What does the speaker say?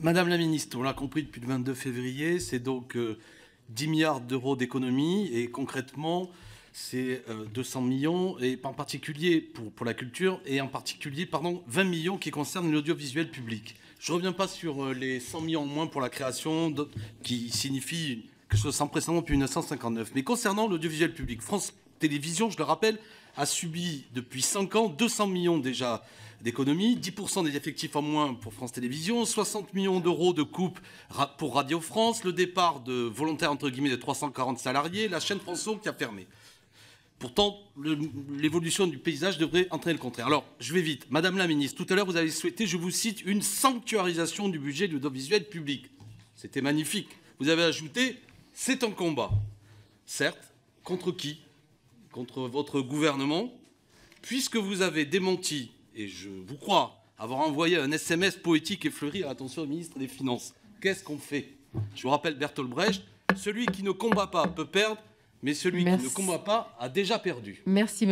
Madame la ministre, on l'a compris depuis le 22 février, c'est donc 10 milliards d'euros d'économies et concrètement, c'est 200 millions, et en particulier pour la culture, et en particulier 20 millions qui concernent l'audiovisuel public. Je ne reviens pas sur les 100 millions en moins pour la création, qui signifie quelque chose sans précédent depuis 1959. Mais concernant l'audiovisuel public, France Télévisions, je le rappelle, a subi depuis 5 ans 200 millions déjà d'économies, 10% des effectifs en moins pour France Télévisions, 60 millions d'euros de coupes pour Radio France, le départ de volontaires entre guillemets de 340 salariés, la chaîne François qui a fermé. Pourtant, l'évolution du paysage devrait entraîner le contraire. Alors, je vais vite. Madame la ministre, tout à l'heure, vous avez souhaité, je vous cite, une sanctuarisation du budget de l'audiovisuel public. C'était magnifique. Vous avez ajouté, c'est un combat. Certes, contre qui? Contre votre gouvernement, puisque vous avez démenti, et je vous crois, avoir envoyé un SMS poétique et fleuri à l'attention du ministre des Finances. Qu'est-ce qu'on fait? Je vous rappelle Bertolt Brecht, celui qui ne combat pas peut perdre, mais celui qui ne combat pas a déjà perdu. Merci.